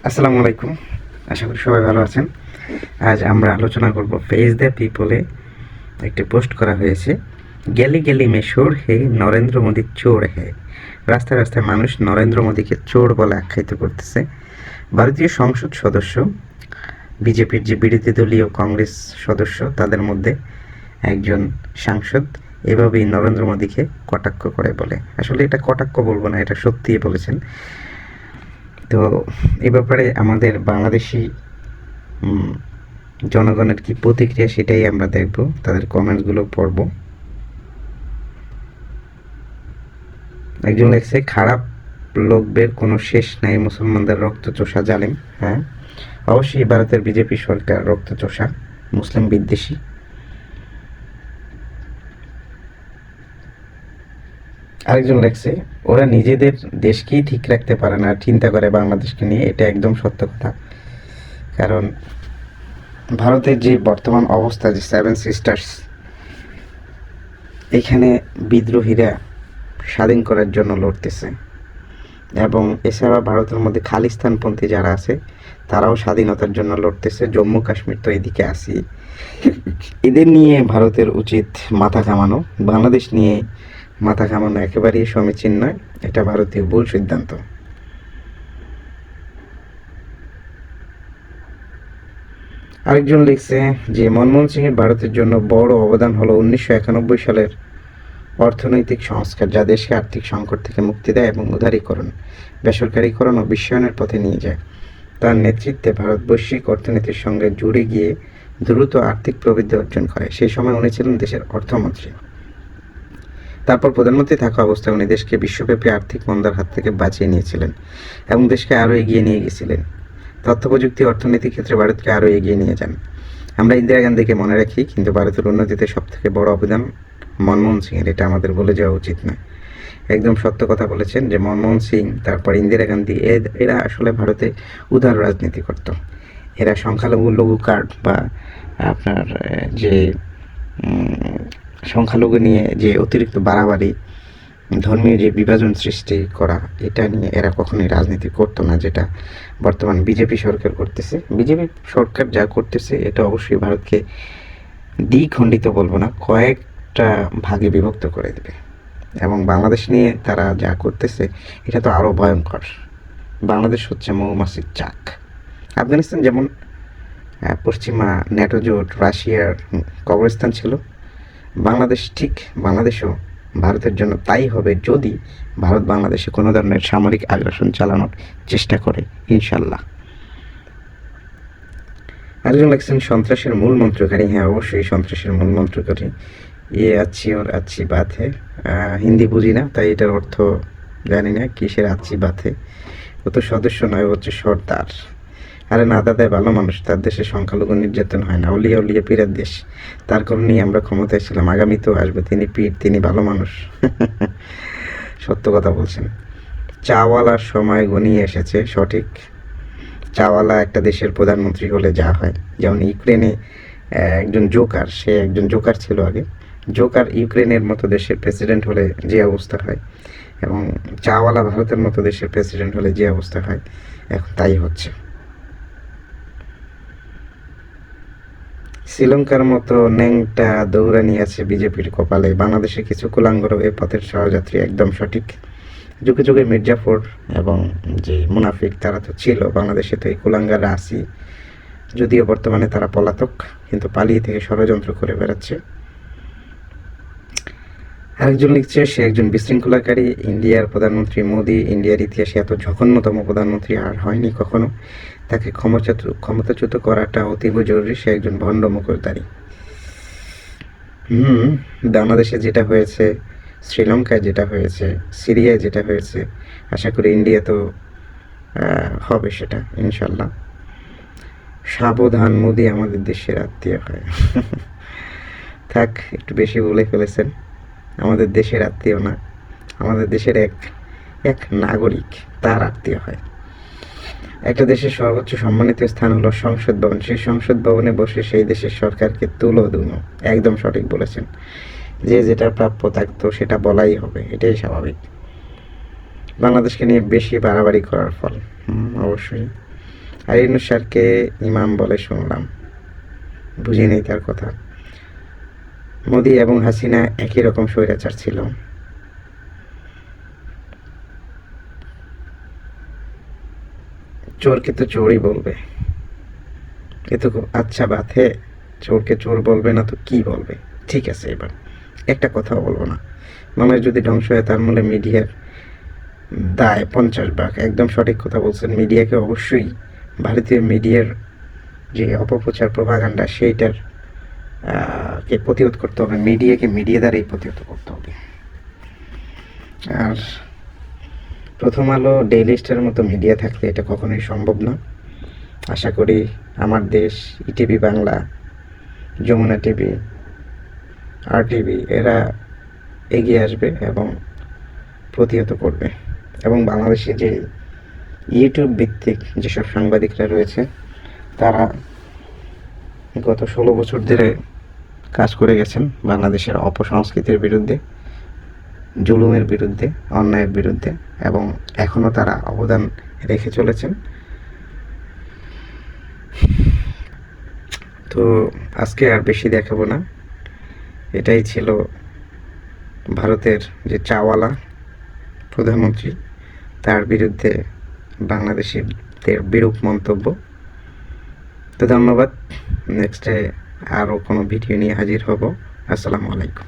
আসসালামু আলাইকুম। আশা করি সবাই ভালো আছেন। আজ আমরা আলোচনা করব ফেস দ্য পিপলে একটি পোস্ট করা হয়েছে, গেলি গেলি মে শোর হে নরেন্দ্র মোদী চোর হে। রাস্তায় রাস্তায় মানুষ নরেন্দ্র মোদীকে চোর বলে আখ্যায়িত করতেছে। ভারতীয় সংসদ সদস্য, বিজেপির যে বিরোধী দলীয় কংগ্রেস সদস্য, তাদের মধ্যে একজন সাংসদ এভাবেই নরেন্দ্র মোদীকে কটাক্ষ করে বলে। আসলে এটা কটাক্ষ বলবো না, এটা সত্যিই বলেছেন। তো এ ব্যাপারে আমাদের বাংলাদেশি জনগণের কি প্রতিক্রিয়া সেটাই আমরা দেখব, তাদের কমেন্টসগুলো পড়ব। একজন লেখছে, খারাপ লোকদের কোনো শেষ নাই, মুসলমানদের রক্ত চোষা জালিম। হ্যাঁ, অবশ্যই ভারতের বিজেপি সরকার রক্ত চোষা, মুসলিম বিদ্বেষী। আরেকজন লেখছে, ওরা নিজেদের দেশকেই ঠিক রাখতে পারে না, চিন্তা করে বাংলাদেশকে নিয়ে। এটা একদম সত্য কথা। কারণ ভারতের যে বর্তমান অবস্থা, যে সেভেন সিস্টার্স, এখানে বিদ্রোহীরা স্বাধীন করার জন্য লড়তেছে, এবং এছাড়া ভারতের মধ্যে খালিস্তানপন্থী যারা আছে তারাও স্বাধীনতার জন্য লড়তেছে। জম্মু কাশ্মীর তো এদিকে আসি। এদের নিয়ে ভারতের উচিত মাথা ঘামানো। বাংলাদেশ নিয়ে মাথা ঘামানো একেবারেই সমীচীন নয়, এটা ভারতীয় ভুল সিদ্ধান্ত। আরেকজন লিখছে যে মনমোহন সিংয়ের ভারতের জন্য বড় অবদান হলো 1991 সালের অর্থনৈতিক সংস্কার, যা দেশকে আর্থিক সংকট থেকে মুক্তি দেয় এবং উদারীকরণ, বেসরকারীকরণ ও বিশ্বায়নের পথে নিয়ে যায়। তার নেতৃত্বে ভারত বৈশ্বিক অর্থনীতির সঙ্গে জুড়ে গিয়ে দ্রুত আর্থিক প্রবৃদ্ধি অর্জন করে। সেই সময় উনি ছিলেন দেশের অর্থমন্ত্রী। তারপর প্রধানমন্ত্রী থাকা অবস্থায় উনি দেশকে বিশ্বব্যাপী আর্থিক মন্দার হাত থেকে বাঁচিয়ে নিয়েছিলেন এবং দেশকে আরও এগিয়ে নিয়ে গেছিলেন। তথ্য প্রযুক্তি অর্থনীতির ক্ষেত্রে ভারতকে আরও এগিয়ে নিয়ে যান। আমরা ইন্দিরা গান্ধীকে মনে রাখি, কিন্তু ভারতের উন্নতিতে সবথেকে বড় অবদান মনমোহন সিংয়ের, এটা আমাদের ভুলে যাওয়া উচিত নয়। একদম সত্য কথা বলেছেন যে মনমোহন সিং, তারপর ইন্দিরা গান্ধী, এরা আসলে ভারতে উদার রাজনীতি করত। এরা সংখ্যালঘু লঘু কার্ড বা আপনার যে সংখ্যালঘু নিয়ে যে অতিরিক্ত বাড়াবাড়ি, ধর্মীয় যে বিভাজন সৃষ্টি করা, এটা নিয়ে এরা কখনোই রাজনীতি করতো না, যেটা বর্তমান বিজেপি সরকার করতেছে। বিজেপি সরকার যা করতেছে এটা অবশ্যই ভারতকে দ্বিখণ্ডিত বলবো না, কয়েকটা ভাগে বিভক্ত করে দেবে। এবং বাংলাদেশ নিয়ে তারা যা করতেছে এটা তো আরও ভয়ঙ্কর। বাংলাদেশ হচ্ছে মৌমাছির চাক। আফগানিস্তান যেমন পশ্চিমা ন্যাটো জোট, রাশিয়ার কবরস্থান ছিল, বাংলাদেশও ভারতের জন্য তাই হবে যদি ভারত বাংলাদেশে কোনো ধরনের সামরিক আগ্রাসন চালানোর চেষ্টা করে, ইনশাল্লাহ। আরেকজন লেখছেন, সন্ত্রাসের মূল মন্ত্রকারী। হ্যাঁ, অবশ্যই সন্ত্রাসের মূল মন্ত্রকারী। আচ্ছি ওর আচ্ছি বাত হে। হিন্দি বুঝি না, তাই এটার অর্থ জানি না কিসের আচ্ছি বাত হে। ও তো সদস্য নয়, ও হচ্ছে সর্দার। আরে না দাদাই ভালো মানুষ, তার দেশে সংখ্যালঘু নির্যাতন হয় না, উলিয়া উলিয়া পীরের দেশ, তার কারণেই আমরা ক্ষমতায় ছিলাম, আগামীতেও আসবে। তিনি পীর, তিনি ভালো মানুষ। সত্য কথা বলছেন। চাওয়ালার সময় ঘনিয়ে এসেছে, সঠিক। চাওয়ালা একটা দেশের প্রধানমন্ত্রী হলে যা হয়, যেমন ইউক্রেনে একজন জোকার, সে একজন জোকার ছিল আগে, জোকার ইউক্রেনের মতো দেশের প্রেসিডেন্ট হলে যে অবস্থা হয়, এবং চাওয়ালা ভারতের মতো দেশের প্রেসিডেন্ট হলে যে অবস্থা হয়, এখন তাই হচ্ছে। শ্রীলঙ্কার মতো ন্যাংটা দৌড়ানি আছে বিজেপির কপালে। বাংলাদেশে কিছু কুলাঙ্গর এ পথের সহযাত্রী, একদম সঠিক। যুগে যুগে মির্জাফর এবং যে মুনাফিক, তারা তো ছিল। বাংলাদেশে তো এই কুলাঙ্গাররা আছি, যদিও বর্তমানে তারা পলাতক, কিন্তু পালিয়ে থেকে ষড়যন্ত্র করে বেড়াচ্ছে। আরেকজন লিখছে, সে একজন বিশৃঙ্খলাকারী। ইন্ডিয়ার প্রধানমন্ত্রী মোদী ইন্ডিয়ার ইতিহাসে এত জঘন্যতম প্রধানমন্ত্রী আর হয়নি কখনো। তাকে ক্ষমতাচ্যুত করাটা অতীব জরুরি। সে একজন ভণ্ড মুখোশধারী। বাংলাদেশে যেটা হয়েছে, শ্রীলঙ্কায় যেটা হয়েছে, সিরিয়ায় যেটা হয়েছে, আশা করি ইন্ডিয়া তো হবে সেটা, ইনশাল্লাহ। সাবধান, মোদী আমাদের দেশের আত্মীয় হয়। থাক, একটু বেশি বলে ফেলেছেন। আমাদের দেশের আত্মীয় না, আমাদের দেশের এক নাগরিক, তার আত্মীয় হয়। একটা দেশের সর্বোচ্চ সম্মানিত স্থান হলো সংসদ ভবন। সেই সংসদ ভবনে বসে সেই দেশের সরকারকে তুলো দুনো। একদম সঠিক বলেছেন। যে যেটা প্রাপ্য থাকতো সেটা বলাই হবে, এটাই স্বাভাবিক। বাংলাদেশকে নিয়ে বেশি বাড়াবাড়ি করার ফল, অবশ্যই। আর ইউনূস স্যারকে ইমাম বলে শুনলাম, বুঝি নেই তার কথা। মোদি এবং হাসিনা একই রকম স্বৈরাচার ছিল। চোরকে তো চোরই বলবে, এ তো খুব আচ্ছা বাত হে। চোরকে চোর বলবে না তো কি বলবে? ঠিক আছে, এবার একটা কথাও বলবো না। মানুষ যদি ধ্বংস হয় তার মূলে মিডিয়ার দায় 50 ভাগ। একদম সঠিক কথা বলছেন। মিডিয়াকে অবশ্যই, ভারতীয় মিডিয়ার যে অপপ্রচার প্রভাগান্ডা সেইটার কে প্রতিরোধ করতে হবে। মিডিয়াকে মিডিয়া দ্বারাই প্রতিহত করতে হবে। আর প্রথম আলো, ডেইলি স্টারের মতো মিডিয়া থাকলে এটা কখনোই সম্ভব না। আশা করি আমার দেশ, ইটিভি বাংলা, যমুনা টিভি, আর টিভি এরা এগিয়ে আসবে এবং প্রতিহত করবে। এবং বাংলাদেশে যে ইউটিউব ভিত্তিক যেসব সাংবাদিকরা রয়েছে তারা গত 16 বছর ধরে কাজ করে গেছেন বাংলাদেশের অপসংস্কৃতির বিরুদ্ধে, জুলুমের বিরুদ্ধে, অন্যায়ের বিরুদ্ধে, এবং এখনও তারা অবদান রেখে চলেছেন। তো আজকে আর বেশি দেখাবো না। এটাই ছিল ভারতের যে চাওয়ালা প্রধানমন্ত্রী, তার বিরুদ্ধে বাংলাদেশিদের বিরূপ মন্তব্য। তো ধন্যবাদ। নেক্সটে আরও কোনো ভিডিও নিয়ে হাজির হব। আসসালামু আলাইকুম।